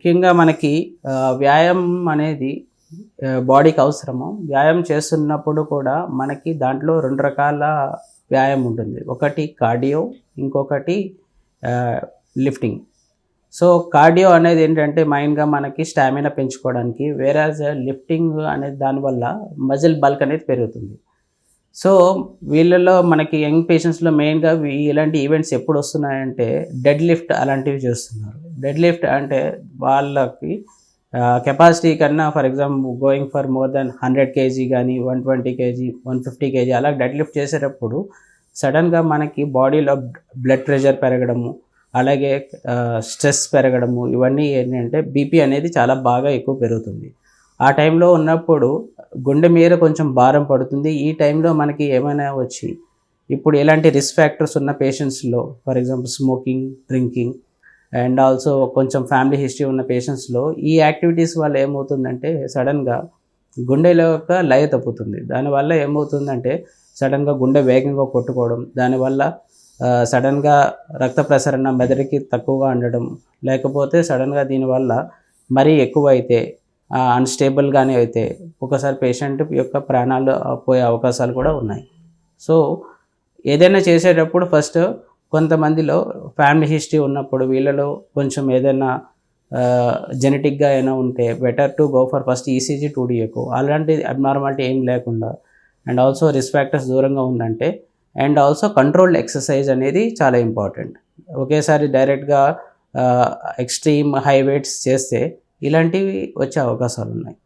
ముఖ్యంగా మనకి వ్యాయామం అనేది బాడీకి అవసరము. వ్యాయామం చేస్తున్నప్పుడు కూడా మనకి దాంట్లో 2 రకాల వ్యాయామం ఉంటుంది. ఒకటి కార్డియో, ఇంకొకటి లిఫ్టింగ్. సో, కార్డియో అనేది ఏంటంటే మెయిన్‌గా మనకి స్టామినా పెంచుకోవడానికి. వేరాజ్ లిఫ్టింగ్ అనేది దానివల్ల మజిల్ బల్క్ అనేది పెరుగుతుంది. సో, వీళ్ళలో మనకి యంగ్ పేషెంట్స్‌లో మెయిన్‌గా ఇలాంటి ఈవెంట్స్ ఎప్పుడొస్తున్నాయంటే డెడ్ లిఫ్ట్ అలాంటివి చేస్తున్నారు. డెడ్ లిఫ్ట్ అంటే వాళ్ళకి కెపాసిటీ కన్నా for example going for more than 100 KG గానీ, 120 కేజీ, 150 కేజీ అలా డెడ్ లిఫ్ట్ చేసేటప్పుడు సడెన్‌గా మనకి బాడీలో బ్లడ్ ప్రెషర్ పెరగడము, అలాగే స్ట్రెస్ పెరగడము, ఇవన్నీ ఏంటంటే బీపీ అనేది చాలా బాగా ఎక్కువ పెరుగుతుంది. ఆ టైంలో ఉన్నప్పుడు గుండె మీద కొంచెం భారం పడుతుంది. ఈ టైంలో మనకి ఏమైనా వచ్చి ఇప్పుడు ఎలాంటి రిస్క్ ఫ్యాక్టర్స్ ఉన్న పేషెంట్స్‌లో for example smoking, drinking and also కొంచెం ఫ్యామిలీ హిస్టరీ ఉన్న పేషెంట్స్‌లో ఈ యాక్టివిటీస్ వల్ల ఏమవుతుందంటే సడెన్‌గా గుండెలో యొక్క లయ తప్పుతుంది. దానివల్ల ఏమవుతుందంటే సడెన్‌గా గుండె వేగంగా కొట్టుకోవడం, దానివల్ల సడెన్‌గా రక్త ప్రసరణ మెదడుకి తక్కువగా ఉండడం, లేకపోతే సడెన్‌గా దీనివల్ల మరీ ఎక్కువైతే అన్‌స్టేబుల్‌గానే అయితే ఒకసారి పేషెంట్ యొక్క ప్రాణాలు పోయే అవకాశాలు కూడా ఉన్నాయి. సో, ఏదైనా చేసేటప్పుడు ఫస్ట్ కొంతమందిలో ఫ్యామిలీ హిస్టరీ ఉన్నప్పుడు వీళ్ళలో కొంచెం ఏదైనా జెనెటిక్‌గా అయినా ఉంటే better to go for first ECG, 2D echo అలాంటి అబ్నార్మాలిటీ ఏం లేకుండా అండ్ ఆల్సో రిస్క్ ఫ్యాక్టర్స్ దూరంగా ఉందంటే అండ్ ఆల్సో కంట్రోల్డ్ ఎక్సర్సైజ్ అనేది చాలా ఇంపార్టెంట్. ఒకేసారి డైరెక్ట్‌గా ఎక్స్‌ట్రీమ్ హై వెయిట్స్ చేస్తే ఇలాంటివి వచ్చే అవకాశాలున్నాయి.